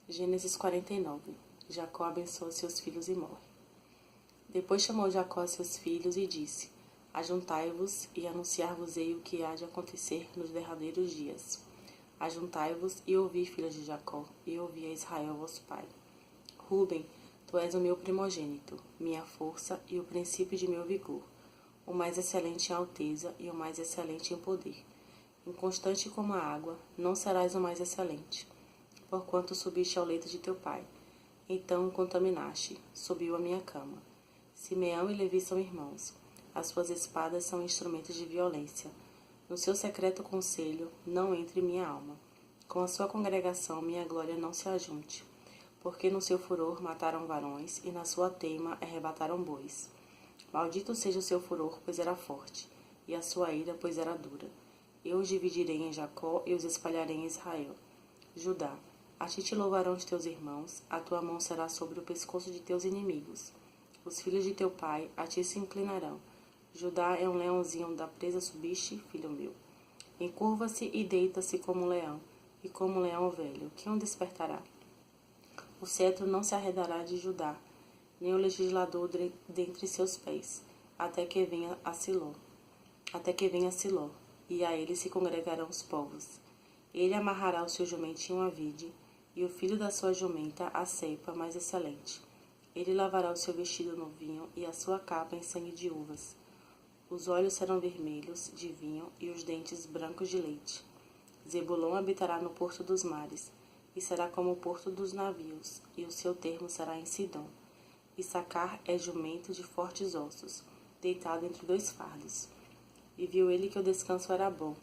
Gênesis 49. Jacó abençoa seus filhos e morre. Depois chamou Jacó a seus filhos e disse: Ajuntai-vos e anunciar-vos-ei o que há de acontecer nos derradeiros dias. Ajuntai-vos e ouvi, filhos de Jacó, e ouvi a Israel vosso pai. Ruben, tu és o meu primogênito, minha força e o princípio de meu vigor, o mais excelente em alteza e o mais excelente em poder. Inconstante como a água, não serás o mais excelente, porquanto subiste ao leito de teu pai. Então o contaminaste, subiu à minha cama. Simeão e Levi são irmãos. As suas espadas são instrumentos de violência. No seu secreto conselho não entre minha alma. Com a sua congregação minha glória não se ajunte. Porque no seu furor mataram varões, e na sua teima arrebataram bois. Maldito seja o seu furor, pois era forte, e a sua ira, pois era dura. Eu os dividirei em Jacó e os espalharei em Israel. Judá, a ti te louvarão os teus irmãos, a tua mão será sobre o pescoço de teus inimigos. Os filhos de teu pai a ti se inclinarão. Judá é um leãozinho da presa subiste, filho meu. Encurva-se e deita-se como um leão, e como um leão velho, que o despertará? O cetro não se arredará de Judá, nem o legislador dentre seus pés, até que venha Siló, e a ele se congregarão os povos. Ele amarrará o seu jumentinho à vide, e o filho da sua jumenta à ceipa mais excelente. Ele lavará o seu vestido no vinho e a sua capa em sangue de uvas. Os olhos serão vermelhos de vinho e os dentes brancos de leite. Zebulon habitará no porto dos mares, e será como o porto dos navios, e o seu termo será em Sidom. Issacar é jumento de fortes ossos, deitado entre dois fardos. E viu ele que o descanso era bom,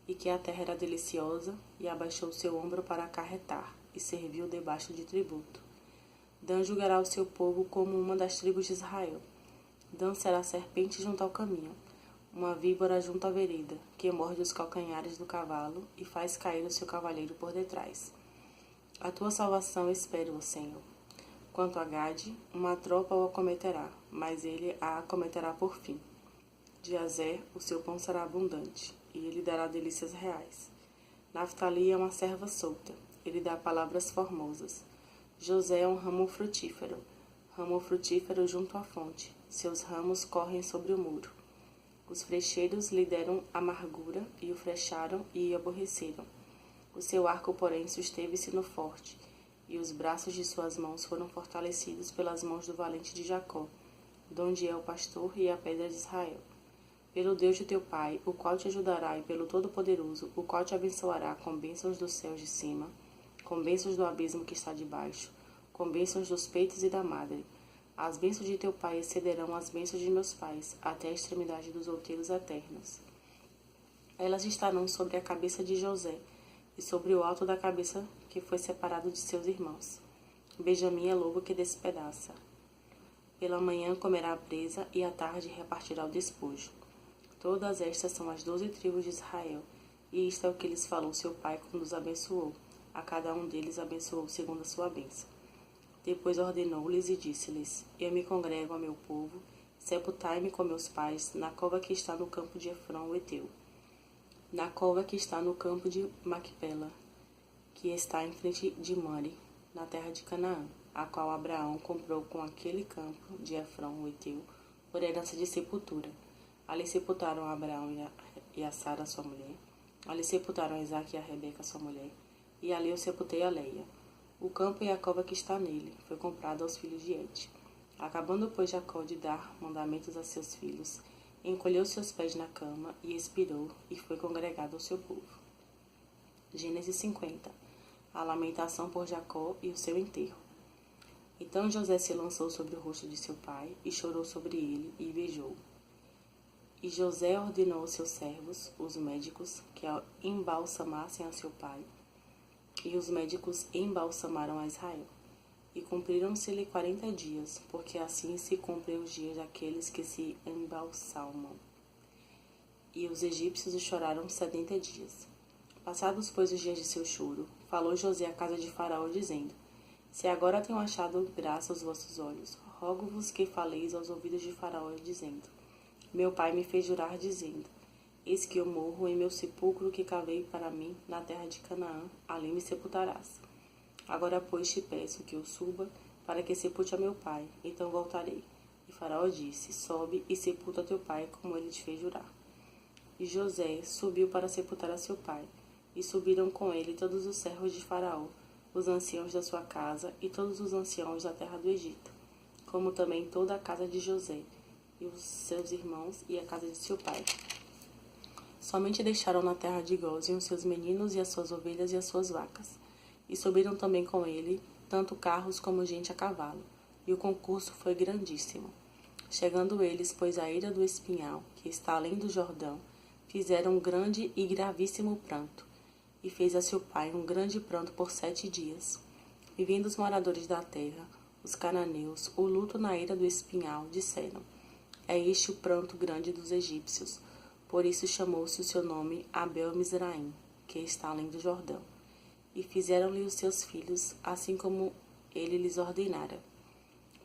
e que a terra era deliciosa, e abaixou seu ombro para acarretar, e serviu debaixo de tributo. Dan julgará o seu povo como uma das tribos de Israel. Dan será serpente junto ao caminho, uma víbora junto à vereda, que morde os calcanhares do cavalo e faz cair o seu cavaleiro por detrás. A tua salvação espero, Senhor. Quanto a Gade, uma tropa o acometerá, mas ele a acometerá por fim. De Azer, o seu pão será abundante, e ele dará delícias reais. Naftali é uma serva solta, ele dá palavras formosas. José é um ramo frutífero junto à fonte, seus ramos correm sobre o muro. Os frecheiros lhe deram amargura, e o frecharam e o aborreceram. O seu arco, porém, susteve-se no forte, e os braços de suas mãos foram fortalecidos pelas mãos do valente de Jacó, donde é o pastor e a pedra de Israel. Pelo Deus de teu pai, o qual te ajudará, e pelo Todo-Poderoso, o qual te abençoará com bênçãos dos céus de cima, com bênçãos do abismo que está debaixo, com bênçãos dos peitos e da madre. As bênçãos de teu pai excederão as bênçãos de meus pais, até a extremidade dos outeiros eternos. Elas estarão sobre a cabeça de José, e sobre o alto da cabeça que foi separado de seus irmãos. Benjamim é lobo que despedaça. Pela manhã comerá a presa, e à tarde repartirá o despojo. Todas estas são as 12 tribos de Israel, e isto é o que lhes falou seu pai quando os abençoou. A cada um deles abençoou segundo a sua bênção. Depois ordenou-lhes e disse-lhes: Eu me congrego ao meu povo, sepultai-me com meus pais na cova que está no campo de Efrão, o Eteu, na cova que está no campo de Macpela, que está em frente de Mare, na terra de Canaã, a qual Abraão comprou com aquele campo de Efrão, o Eteu, por herança de sepultura. Ali sepultaram Abraão e a Sara, sua mulher. Ali sepultaram a Isaque e a Rebeca, sua mulher. E ali eu sepultei a Leia. O campo e a cova que está nele foi comprado aos filhos de Et. Acabando, pois, Jacó de dar mandamentos a seus filhos, encolheu seus pés na cama e expirou, e foi congregado ao seu povo. Gênesis 50. A lamentação por Jacó e o seu enterro. Então José se lançou sobre o rosto de seu pai, e chorou sobre ele, e beijou. E José ordenou aos seus servos, os médicos, que embalsamassem a seu pai, e os médicos embalsamaram a Israel. E cumpriram-se-lhe 40 dias, porque assim se cumprem os dias daqueles que se embalsamam. E os egípcios o choraram 70 dias. Passados, pois, os dias de seu choro, falou José à casa de Faraó, dizendo: Se agora tenho achado graça aos vossos olhos, rogo-vos que faleis aos ouvidos de Faraó, dizendo: Meu pai me fez jurar, dizendo: Eis que eu morro em meu sepulcro que cavei para mim na terra de Canaã, ali me sepultarás. Agora, pois, te peço que eu suba, para que sepulte a meu pai. Então voltarei. E Faraó disse: Sobe e sepulta teu pai, como ele te fez jurar. E José subiu para sepultar a seu pai. E subiram com ele todos os servos de Faraó, os anciãos da sua casa e todos os anciãos da terra do Egito, como também toda a casa de José, e os seus irmãos e a casa de seu pai. Somente deixaram na terra de Gósen os seus meninos e as suas ovelhas e as suas vacas. E subiram também com ele, tanto carros como gente a cavalo, e o concurso foi grandíssimo. Chegando eles, pois, à ira do espinhal, que está além do Jordão, fizeram um grande e gravíssimo pranto, e fez a seu pai um grande pranto por 7 dias. E vendo os moradores da terra, os cananeus, o luto na ira do espinhal, disseram: É este o pranto grande dos egípcios. Por isso chamou-se o seu nome Abel-Mizraim, que está além do Jordão. E fizeram-lhe os seus filhos, assim como ele lhes ordenara.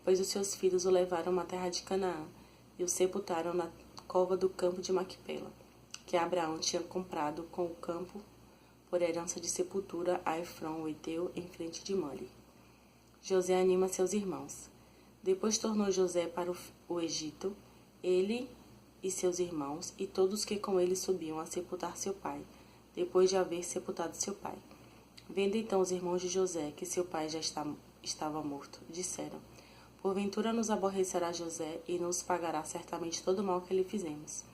Pois os seus filhos o levaram à terra de Canaã, e o sepultaram na cova do campo de Maquipela, que Abraão tinha comprado com o campo por herança de sepultura a Efron, o heteu, em frente de Mole. José anima seus irmãos. Depois tornou José para o Egito, ele e seus irmãos, e todos que com ele subiam a sepultar seu pai, depois de haver sepultado seu pai. Vendo então os irmãos de José que seu pai já estava morto, disseram: Porventura nos aborrecerá José e nos pagará certamente todo o mal que lhe fizemos.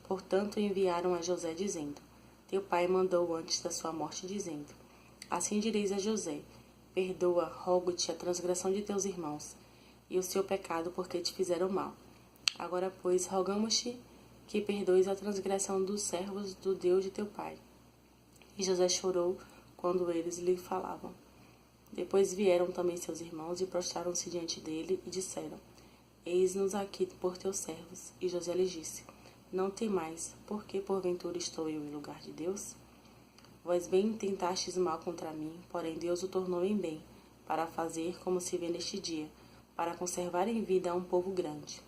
Portanto enviaram a José dizendo: Teu pai mandou antes da sua morte, dizendo: Assim direis a José: Perdoa, rogo-te, a transgressão de teus irmãos, e o seu pecado, porque te fizeram mal. Agora, pois, rogamos-te que perdoes a transgressão dos servos do Deus de teu pai. E José chorou quando eles lhe falavam. Depois vieram também seus irmãos e prostraram-se diante dele e disseram: Eis-nos aqui por teus servos. E José lhes disse: Não temais, porque porventura estou eu em lugar de Deus? Vós bem tentastes mal contra mim, porém Deus o tornou em bem, para fazer como se vê neste dia, para conservar em vida a um povo grande.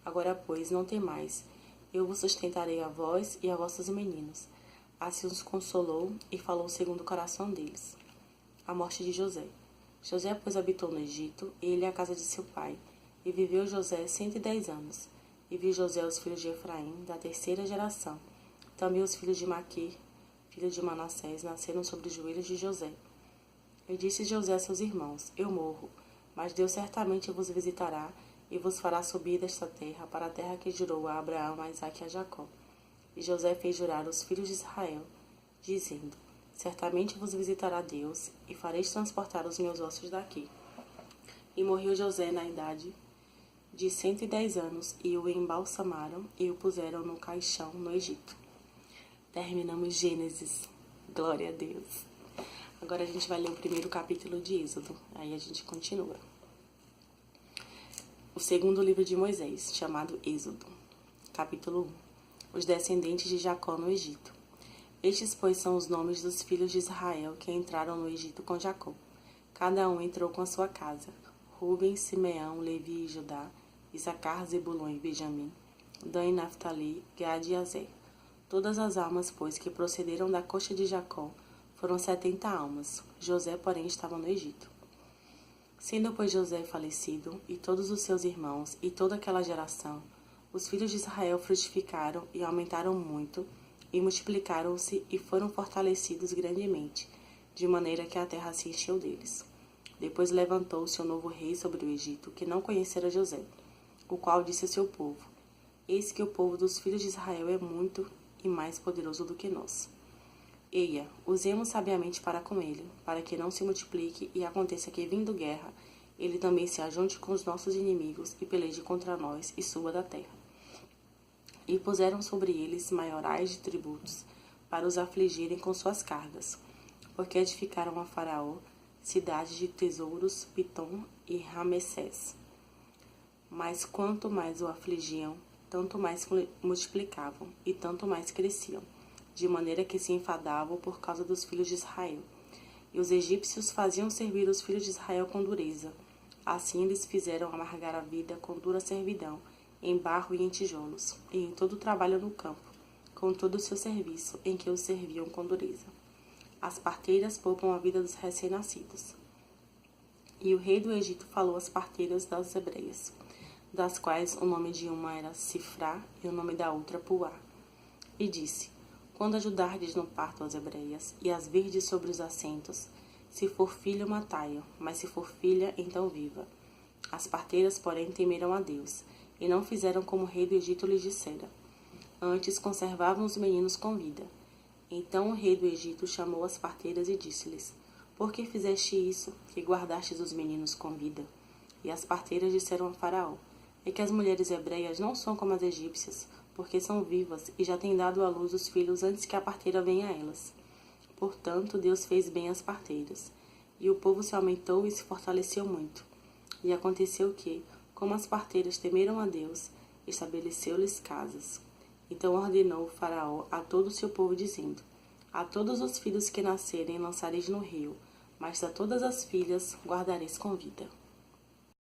Agora, pois, não temais, eu vos sustentarei a vós e a vossos meninos. Assim os consolou e falou segundo o coração deles. A morte de José. José, pois, habitou no Egito, ele e a casa de seu pai, e viveu José 110 anos. E viu José os filhos de Efraim, da terceira geração. Também os filhos de Maquir, filho de Manassés, nasceram sobre os joelhos de José. E disse José a seus irmãos: Eu morro, mas Deus certamente vos visitará e vos fará subir desta terra para a terra que jurou a Abraão, a Isaque e a Jacó. E José fez jurar os filhos de Israel, dizendo: Certamente vos visitará Deus, e fareis transportar os meus ossos daqui. E morreu José na idade de 110 anos, e o embalsamaram e o puseram no caixão no Egito. Terminamos Gênesis. Glória a Deus. Agora a gente vai ler o primeiro capítulo de Êxodo. Aí a gente continua. O segundo livro de Moisés, chamado Êxodo. Capítulo 1. Os descendentes de Jacó no Egito. Estes, pois, são os nomes dos filhos de Israel que entraram no Egito com Jacó. Cada um entrou com a sua casa. Rubem, Simeão, Levi e Judá, Issacar, Zebulon e Benjamim, Dan e Naftali, Gade e Azer. Todas as almas, pois, que procederam da coxa de Jacó, foram 70 almas. José, porém, estava no Egito. Sendo, pois, José falecido, e todos os seus irmãos, e toda aquela geração, os filhos de Israel frutificaram e aumentaram muito, e multiplicaram-se e foram fortalecidos grandemente, de maneira que a terra se encheu deles. Depois levantou-se um novo rei sobre o Egito, que não conhecera José, o qual disse a seu povo: Eis que o povo dos filhos de Israel é muito e mais poderoso do que nós. Eia, usemos sabiamente para com ele, para que não se multiplique e aconteça que, vindo guerra, ele também se ajunte com os nossos inimigos e peleje contra nós e suba da terra. E puseram sobre eles maiorais de tributos, para os afligirem com suas cargas, porque edificaram a Faraó cidades de tesouros, Pitom e Ramessés. Mas quanto mais o afligiam, tanto mais multiplicavam e tanto mais cresciam, de maneira que se enfadavam por causa dos filhos de Israel. E os egípcios faziam servir os filhos de Israel com dureza. Assim eles fizeram amargar a vida com dura servidão, em barro e em tijolos, e em todo o trabalho no campo, com todo o seu serviço, em que os serviam com dureza. As parteiras poupam a vida dos recém-nascidos. E o rei do Egito falou às parteiras das hebreias, das quais o nome de uma era Sifrá e o nome da outra Puá. E disse: Quando ajudardes no parto as hebreias, e as virdes sobre os assentos, se for filho, matai-o, mas se for filha, então viva. As parteiras, porém, temeram a Deus, e não fizeram como o rei do Egito lhes dissera. Antes conservavam os meninos com vida. Então o rei do Egito chamou as parteiras e disse-lhes: Por que fizeste isso, que guardastes os meninos com vida? E as parteiras disseram a Faraó: É que as mulheres hebreias não são como as egípcias, porque são vivas e já têm dado à luz os filhos antes que a parteira venha a elas. Portanto, Deus fez bem às parteiras, e o povo se aumentou e se fortaleceu muito. E aconteceu que, como as parteiras temeram a Deus, estabeleceu-lhes casas. Então ordenou o Faraó a todo o seu povo, dizendo: A todos os filhos que nascerem lançareis no rio, mas a todas as filhas guardareis com vida.